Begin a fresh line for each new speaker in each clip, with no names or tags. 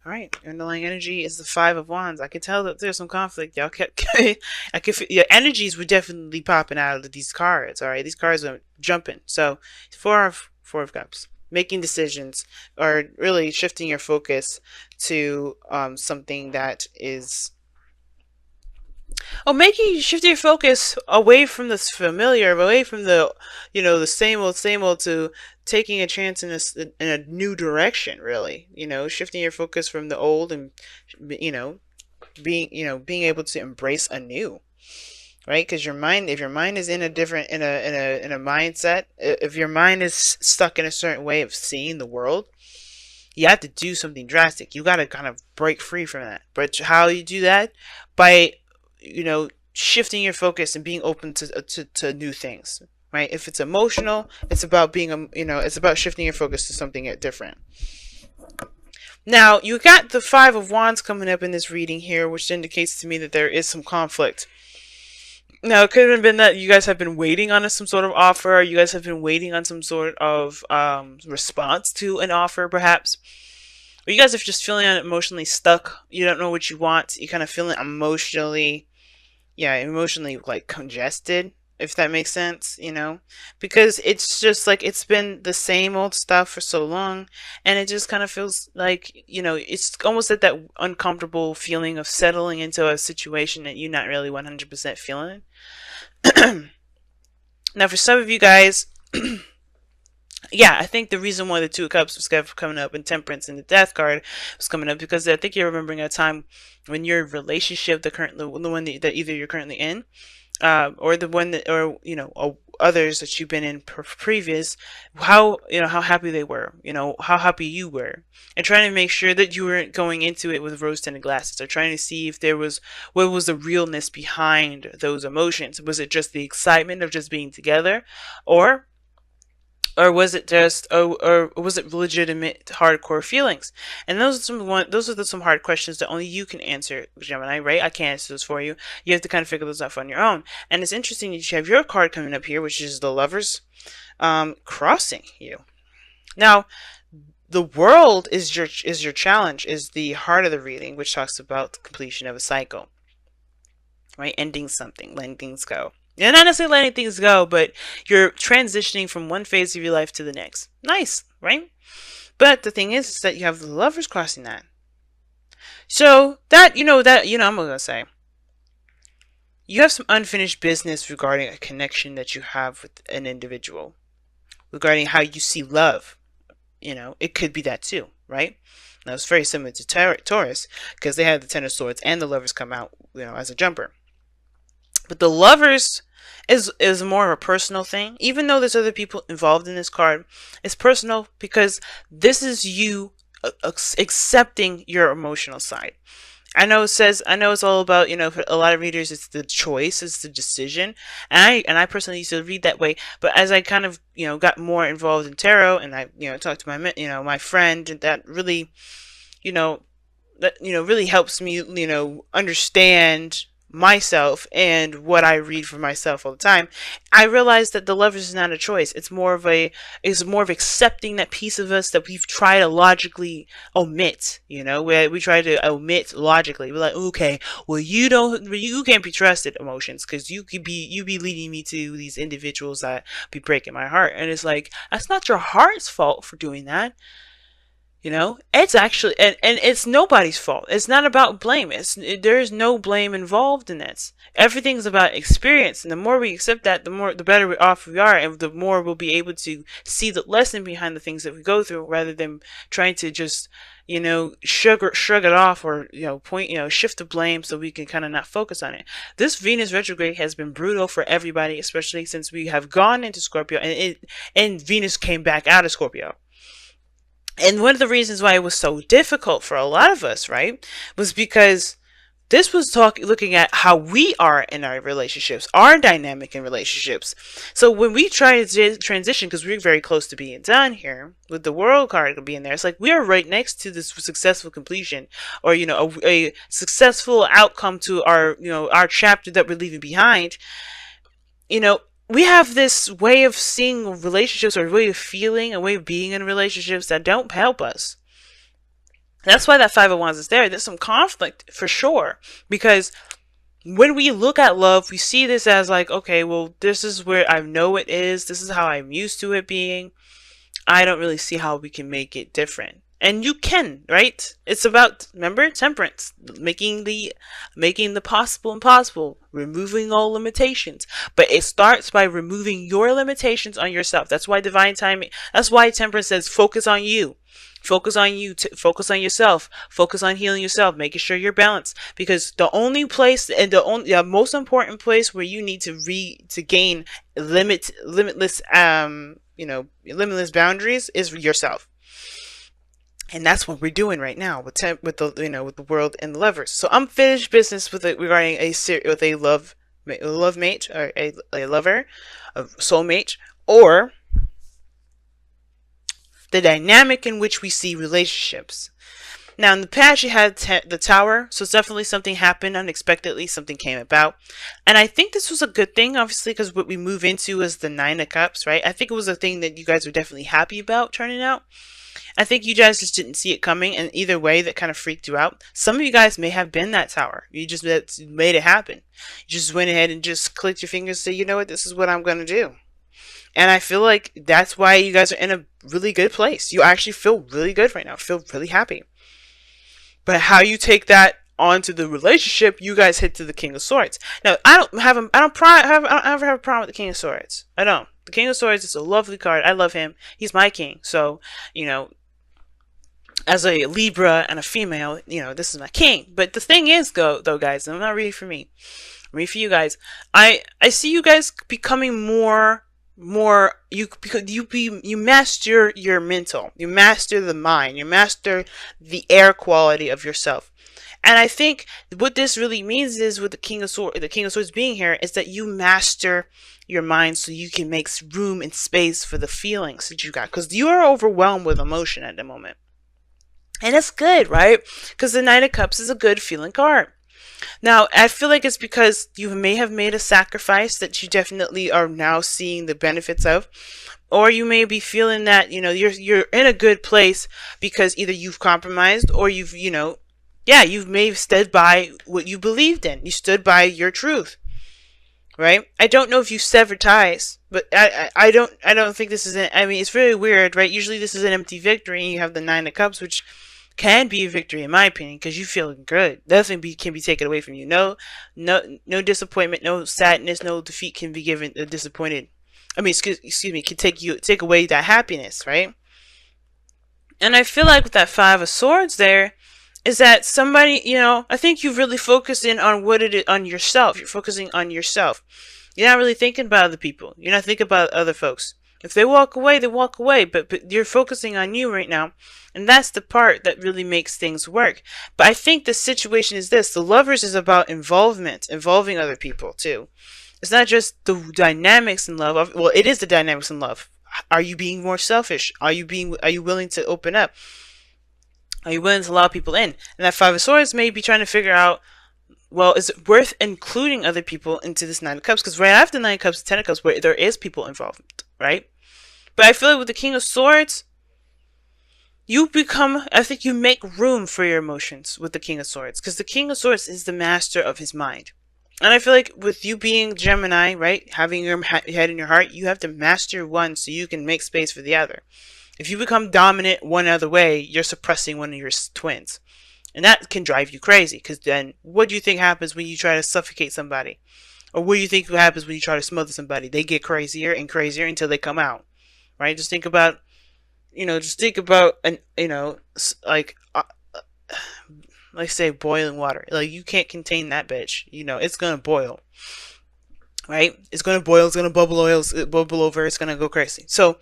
All right, underlying energy is the Five of Wands. I could tell that there's some conflict. Y'all kept, I could feel your energies were definitely popping out of these cards. All right, these cards are jumping. So, Four of Cups, making decisions, or really shifting your focus to something that is, making shift your focus away from the familiar, away from the, the same old, to taking a chance in a new direction. Really, shifting your focus from the old and, you know, being able to embrace a new. Right, because your mind, if your mind is in a different, in a mindset, if your mind is stuck in a certain way of seeing the world, you have to do something drastic. You got to kind of break free from that. But how you do that? By, shifting your focus and being open to new things. Right? If it's emotional, it's about being, it's about shifting your focus to something different. Now, you got the Five of Wands coming up in this reading here, which indicates to me that there is some conflict. Now, it could have been that you guys have been waiting on some sort of offer, or you guys have been waiting on some sort of response to an offer, perhaps. Or you guys are just feeling emotionally stuck. You don't know what you want. You kind of feeling emotionally, emotionally like congested, if that makes sense, because it's just like it's been the same old stuff for so long, and it just kind of feels like, it's almost at that uncomfortable feeling of settling into a situation that you're not really 100% feeling. Now, for some of you guys, yeah, I think the reason why the Two of Cups was coming up and Temperance and the Death card was coming up, because I think you're remembering a time when your relationship, the one that either you're currently in, or the one that, or others that you've been in previous, how happy they were, how happy you were, and trying to make sure that you weren't going into it with rose-tinted glasses, or trying to see if there was, what was the realness behind those emotions. Was it just the excitement of just being together, or was it just, or was it legitimate hardcore feelings? And those are some hard questions that only you can answer, Gemini, right? I can't answer those for you. You have to kind of figure those out on your own. And it's interesting that you have your card coming up here, which is the Lovers, crossing you. Now, the world is your challenge, is the heart of the reading, which talks about the completion of a cycle, right? Ending something, letting things go. You're not necessarily letting things go, but you're transitioning from one phase of your life to the next. Nice, right? But the thing is that you have the Lovers crossing that. So that, I'm going to say, you have some unfinished business regarding a connection that you have with an individual, regarding how you see love. It could be that too, right? Now, it's very similar to Taurus, because they had the Ten of Swords and the Lovers come out, as a jumper. But the Lovers is more of a personal thing. Even though there's other people involved in this card, it's personal because this is you accepting your emotional side. I know it's all about, for a lot of readers, it's the choice, it's the decision. And I personally used to read that way. But as I kind of, got more involved in tarot, and I, talked to my friend, that really, really helps me, understand myself and what I read for myself all the time. I realized that the Lovers is not a choice. It's more of accepting that piece of us that we've tried to logically omit. Where we try to omit logically. We're like, okay, well, you can't be trusted, emotions, because you be leading me to these individuals that be breaking my heart. And it's like, that's not your heart's fault for doing that. It's actually, and it's nobody's fault. It's not about blame. There's no blame involved in this. Everything's about experience. And the more we accept that, the better off we are. And the more we'll be able to see the lesson behind the things that we go through, rather than trying to just, shrug it off, or, shift the blame so we can kind of not focus on it. This Venus retrograde has been brutal for everybody, especially since we have gone into Scorpio, and Venus came back out of Scorpio. And one of the reasons why it was so difficult for a lot of us, right, was because this was looking at how we are in our relationships, our dynamic in relationships. So when we try to transition, because we're very close to being done here, with the World card being there, it's like we are right next to this successful completion, or, a successful outcome to our chapter that we're leaving behind. We have this way of seeing relationships, or way of feeling, a way of being in relationships that don't help us. That's why that Five of Wands is there. There's some conflict for sure, because when we look at love, we see this as like, okay, well, this is where I know it is. This is how I'm used to it being. I don't really see how we can make it different. And you can, right? It's about, remember, temperance, making the possible impossible, removing all limitations. But it starts by removing your limitations on yourself. That's why divine timing, that's why temperance says focus on you. Focus on you, focus on yourself, focus on healing yourself, making sure you're balanced. Because the only place and the most important place where you need to gain limitless limitless boundaries is yourself. And that's what we're doing right now with the world and the lovers. So unfinished business regarding a love mate, or a lover, a soulmate, or the dynamic in which we see relationships. Now, in the past, you had the Tower, so definitely something happened unexpectedly, something came about. And I think this was a good thing, obviously, because what we move into is the Nine of Cups, right? I think it was a thing that you guys were definitely happy about turning out. I think you guys just didn't see it coming, and either way, that kind of freaked you out. Some of you guys may have been that Tower. You just made it happen. You just went ahead and just clicked your fingers and said, you know what, this is what I'm going to do. And I feel like that's why you guys are in a really good place. You actually feel really good right now. Feel really happy. But how you take that onto the relationship, you guys hit to the King of Swords. Now, I don't ever have a problem with the King of Swords. I don't. The King of Swords is a lovely card. I love him. He's my king. So, as a Libra and a female, this is my king. But the thing is, though, guys, I'm not reading for me. I'm reading for you guys. I see you guys becoming more because you master your mental, you master the mind, you master the air quality of yourself. And I think what this really means is, with the King of Swords being here, is that you master your mind so you can make room and space for the feelings that you got, because you are overwhelmed with emotion at the moment. And that's good, right? Because the Knight of Cups is a good feeling card. Now, I feel like it's because you may have made a sacrifice that you definitely are now seeing the benefits of, or you may be feeling that you're in a good place because either you've compromised or you've may have stood by what you believed in. You stood by your truth, right? I don't know if you severed ties, but I don't think this is it's really weird, right? Usually this is an empty victory, and you have the Nine of Cups, which can be a victory in my opinion, because you feel good. Nothing can be taken away from you. No disappointment, no sadness, no defeat can be given disappointed. Excuse me, can take away that happiness, right? And I feel like with that Five of Swords there, is that somebody, I think you really focus in on what it is, on yourself. You're focusing on yourself. You're not really thinking about other people. You're not thinking about other folks. If they walk away, they walk away, but you're focusing on you right now. And that's the part that really makes things work. But I think the situation is this. The Lovers is about involving other people too. It's not just the dynamics in love. Well, it is the dynamics in love. Are you being more selfish? Are you willing to open up? Are you willing to allow people in? And that Five of Swords may be trying to figure out, well, is it worth including other people into this Nine of Cups? Because right after Nine of Cups, Ten of Cups, where there is people involved, right? But I feel like with the King of Swords, I think you make room for your emotions with the King of Swords. Because the King of Swords is the master of his mind. And I feel like with you being Gemini, right, having your head in your heart, you have to master one so you can make space for the other. If you become dominant one other way, you're suppressing one of your twins. And that can drive you crazy, because then what do you think happens when you try to suffocate somebody? Or what do you think happens when you try to smother somebody? They get crazier and crazier until they come out, right? Just think about, like say boiling water. Like, you can't contain that bitch. It's gonna boil, right? It's gonna boil. It's gonna bubble over. It's gonna go crazy. So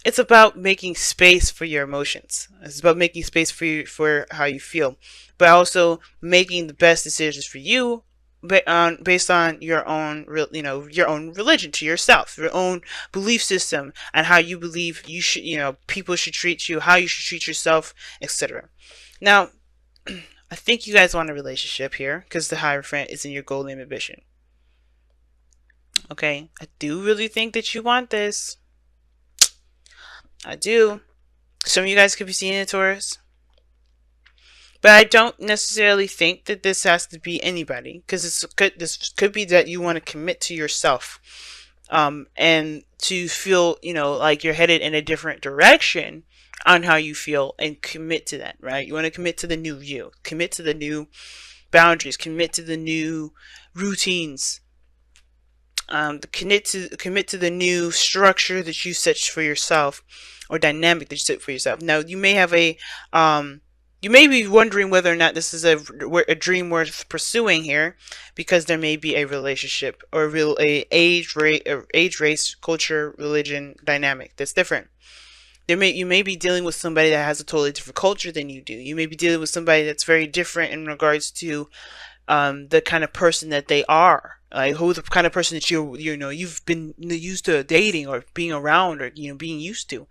it's about making space for your emotions. It's about making space for how you feel, but also making the best decisions for you based on your own religion to yourself, your own belief system, and how you believe people should treat you, how you should treat yourself, etc. Now, I think you guys want a relationship here because the Hierophant is in your goal name ambition. Okay, I do really think that you want this. I do. Some of you guys could be seeing a Taurus. But I don't necessarily think that this has to be anybody, because this could be that you want to commit to yourself, and to feel, like you're headed in a different direction on how you feel, and commit to that, right? You want to commit to the new you, commit to the new boundaries, commit to the new routines, commit to the new structure that you set for yourself, or dynamic that you set for yourself. Now, you may be wondering whether or not this is a dream worth pursuing here, because there may be a relationship or a age, race, culture, religion dynamic that's different. You may be dealing with somebody that has a totally different culture than you do. You may be dealing with somebody that's very different in regards to the kind of person that they are, like who the kind of person that you've been used to dating or being around, or being used to.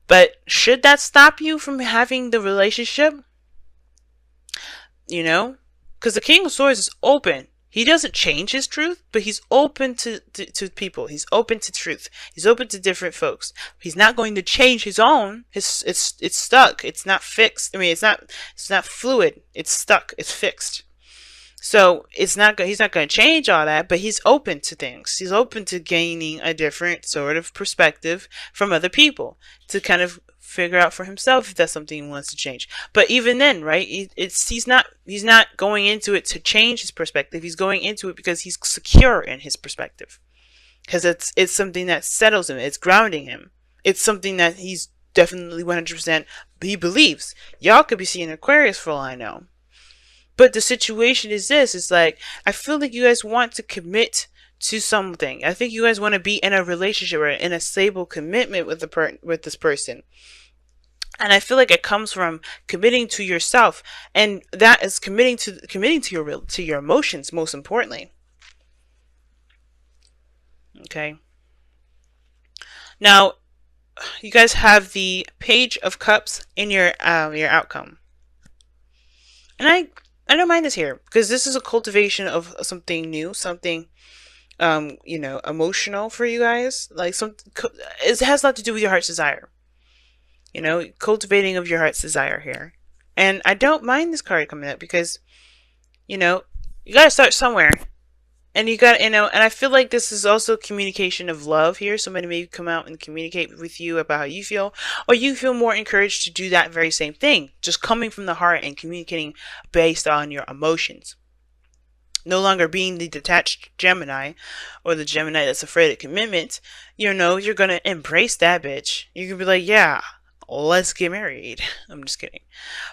But should that stop you from having the relationship? Because the King of Swords is open. He doesn't change his truth, but he's open to people. He's open to truth. He's open to different folks. He's not going to change his own. It's stuck. It's not fixed. I mean, it's not fluid. It's stuck. It's fixed. So he's not going to change all that, but he's open to things. He's open to gaining a different sort of perspective from other people to kind of figure out for himself if that's something he wants to change. But even then, right, he's not going into it to change his perspective. He's going into it because he's secure in his perspective, because it's something that settles him. It's grounding him. It's something that he's definitely 100% he believes. Y'all could be seeing Aquarius for all I know. But the situation is this: it's like, I feel like you guys want to commit to something. I think you guys want to be in a relationship or in a stable commitment with this person. And I feel like it comes from committing to yourself, and that is committing to your emotions, most importantly. Okay. Now, you guys have the Page of Cups in your outcome, and I don't mind this here, because this is a cultivation of something new, something emotional for you guys. Like, it has a lot to do with your heart's desire. Cultivating of your heart's desire here. And I don't mind this card coming up, because you gotta start somewhere. And you got, and I feel like this is also communication of love here. Somebody may come out and communicate with you about how you feel, or you feel more encouraged to do that very same thing, just coming from the heart and communicating based on your emotions. No longer being the detached Gemini, or the Gemini that's afraid of commitment. You're gonna embrace that bitch. You can be like, yeah, let's get married. I'm just kidding.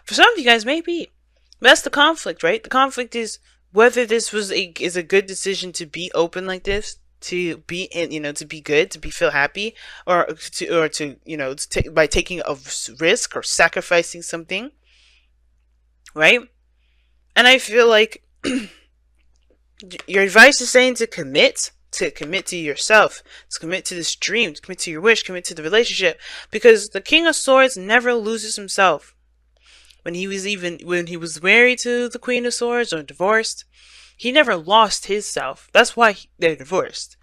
For some of you guys, maybe. But that's the conflict, right? The conflict is whether this is a good decision to be open like this, to be to be good, to feel happy, or to by taking a risk or sacrificing something, right? And I feel like your advice is saying to commit to yourself, to commit to this dream, to commit to your wish, commit to the relationship, because the King of Swords never loses himself. When he was married to the Queen of Swords or divorced, he never lost his self. That's why they're divorced.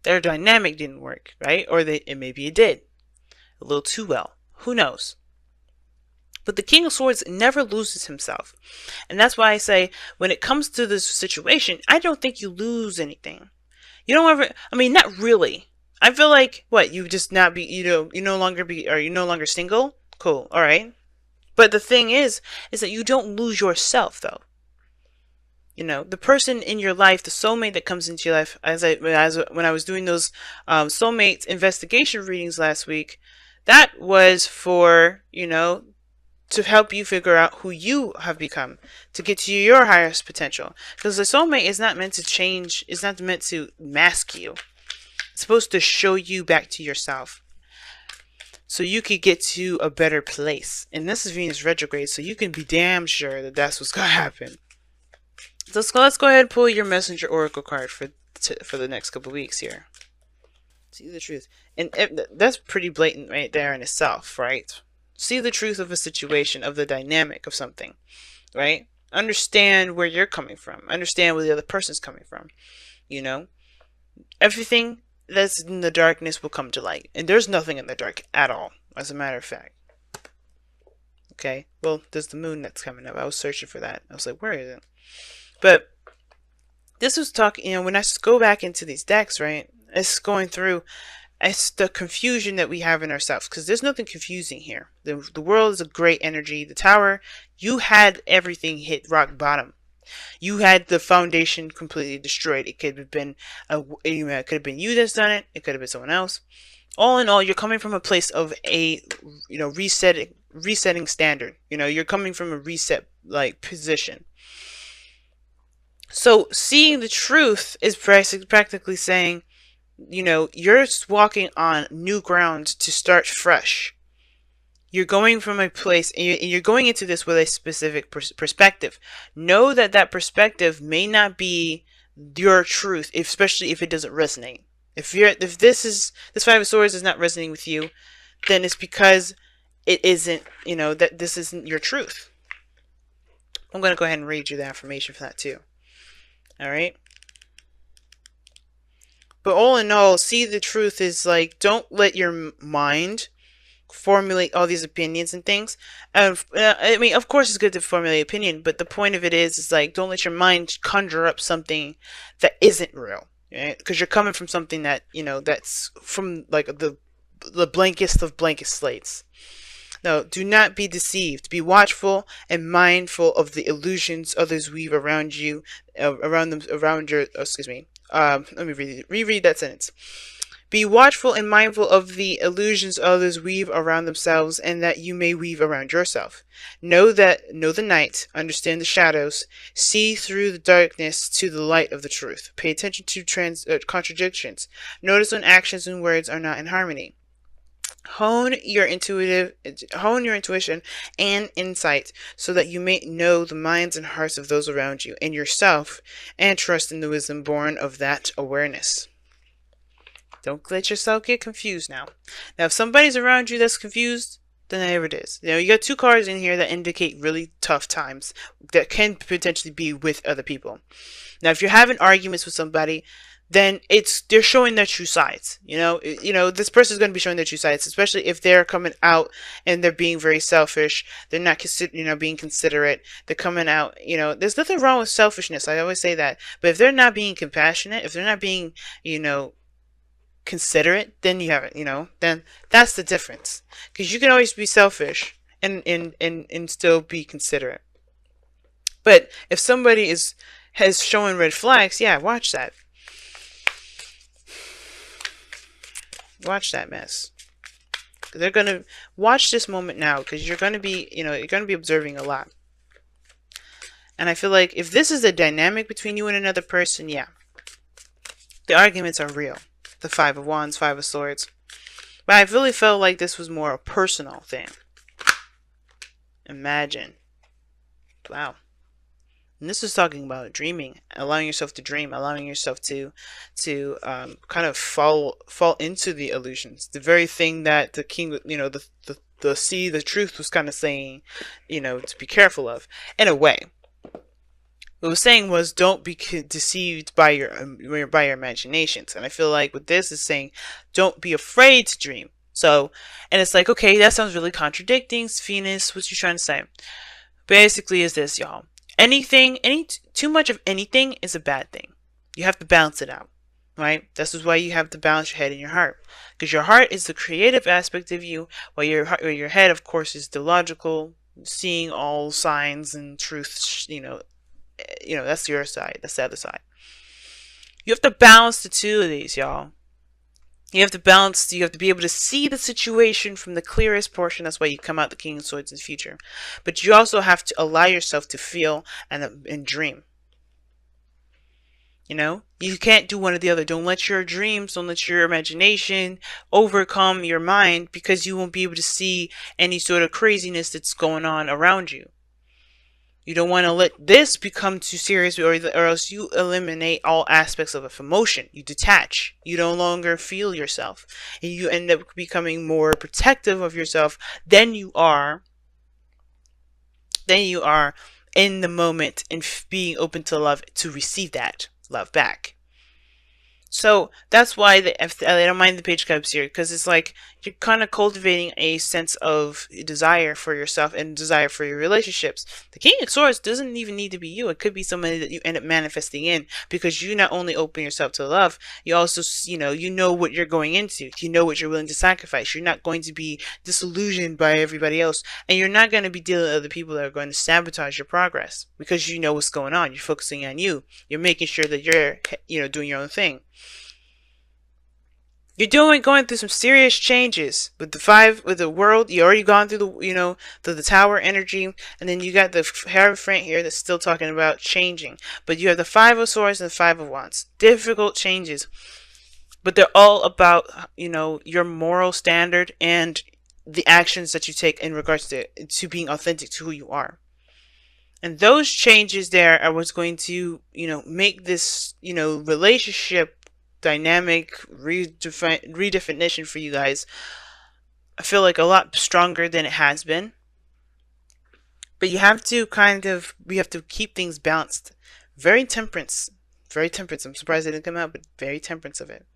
Their dynamic didn't work, right? Or maybe it did a little too well. Who knows? But the King of Swords never loses himself. And that's why I say, when it comes to this situation, I don't think you lose anything. You don't ever, not really. I feel like, you just not be, you no longer single? Cool, alright. But the thing is that you don't lose yourself, though. The person in your life, the soulmate that comes into your life, when I was doing those soulmate investigation readings last week, that was for, to help you figure out who you have become, to get to your highest potential. Because the soulmate is not meant to change, it's not meant to mask you. It's supposed to show you back to yourself, so you could get to a better place. And this is Venus retrograde, so you can be damn sure that that's what's going to happen. So let's go ahead and pull your Messenger Oracle card for the next couple weeks here. See the truth. And that's pretty blatant right there in itself, right? See the truth of a situation, of the dynamic of something, right? Understand where you're coming from. Understand where the other person's coming from. Everything that's in the darkness will come to light. And there's nothing in the dark at all, as a matter of fact. Okay, well, there's the moon that's coming up. I was searching for that. I was like, where is it? But this was talking, when I go back into these decks, right? It's going through, it's the confusion that we have in ourselves, because there's nothing confusing here. The world is a great energy. The tower, you had everything hit rock bottom. You had the foundation completely destroyed. It could have been it could have been you that's done it. It could have been someone else. All in all, you're coming from a place of a resetting standard. You're coming from a reset position. So seeing the truth is practically saying, you're walking on new ground to start fresh. You're going from a place, and you're going into this with a specific perspective. Know that that perspective may not be your truth, especially if it doesn't resonate. If this Five of Swords is not resonating with you, then it's because it isn't, that this isn't your truth. I'm going to go ahead and read you the affirmation for that too. All right. But all in all, see the truth is like, don't let your mind formulate all these opinions and things. I mean, of course it's good to formulate opinion, but the point of it is like, don't let your mind conjure up something that isn't real, right? Because you're coming from something that, that's from like the blankest of blankest slates. No, do not be deceived. Be watchful and mindful of the illusions others weave around you, around your, excuse me. Let me reread that sentence. Be watchful and mindful of the illusions others weave around themselves, and that you may weave around yourself. Know the night, understand the shadows, see through the darkness to the light of the truth. Pay attention to contradictions. Notice when actions and words are not in harmony. Hone your intuition and insight so that you may know the minds and hearts of those around you and yourself, and trust in the wisdom born of that awareness. Don't let yourself get confused now. Now, if somebody's around you that's confused, then there it is. You got two cards in here that indicate really tough times that can potentially be with other people. Now, if you're having arguments with somebody, then they're showing their true sides. This person's going to be showing their true sides, especially if they're coming out and they're being very selfish. They're not being considerate. They're coming out, there's nothing wrong with selfishness. I always say that. But if they're not being compassionate, if they're not being, considerate, then you have it, then that's the difference. Because you can always be selfish and still be considerate. But if somebody has showing red flags, yeah, watch that. Watch that mess. They're going to watch this moment now, because you're going to be, you're going to be observing a lot. And I feel like if this is a dynamic between you and another person, yeah, the arguments are real. The Five of Wands, Five of Swords. But I really felt like this was more a personal thing. Imagine. Wow. And this is talking about dreaming, allowing yourself to dream, allowing yourself to kind of fall into the illusions. The very thing that the king, the truth was kind of saying, to be careful of, in a way. What it was saying was, don't be deceived by your imaginations. And I feel like with this is saying, don't be afraid to dream. So, and it's like, okay, that sounds really contradicting. Venus, what you trying to say? Basically is this, y'all. Too much of anything is a bad thing. You have to balance it out, right? This is why you have to balance your head and your heart. Because your heart is the creative aspect of you, while your head, of course, is the logical, seeing all signs and truths, that's your side. That's the other side. You have to balance the two of these, y'all. You have to be able to see the situation from the clearest portion. That's why you come out the King of Swords in the future. But you also have to allow yourself to feel and dream. You can't do one or the other. Don't let your dreams, don't let your imagination overcome your mind, because you won't be able to see any sort of craziness that's going on around you. You don't want to let this become too serious, or else you eliminate all aspects of emotion. You detach. You no longer feel yourself. And you end up becoming more protective of yourself than you are in the moment, and being open to love, to receive that love back. So that's why I don't mind the page cups here, because it's like you're kind of cultivating a sense of desire for yourself and desire for your relationships. The King of Swords doesn't even need to be you. It could be somebody that you end up manifesting in, because you not only open yourself to love, you also, you know what you're going into. You know what you're willing to sacrifice. You're not going to be disillusioned by everybody else, and you're not going to be dealing with other people that are going to sabotage your progress, because you know what's going on. You're focusing on you. You're making sure that you're, doing your own thing. You're going through some serious changes with the world. You already gone through the tower energy, and then you got the Hierophant here that's still talking about changing. But you have the Five of Swords and the Five of Wands. Difficult changes, but they're all about your moral standard and the actions that you take in regards to being authentic to who you are. And those changes there are what's going to make this relationship dynamic redefinition for you guys, I feel like, a lot stronger than it has been. But you have to keep things balanced. Very temperance. Very temperance. I'm surprised it didn't come out, but very temperance of it.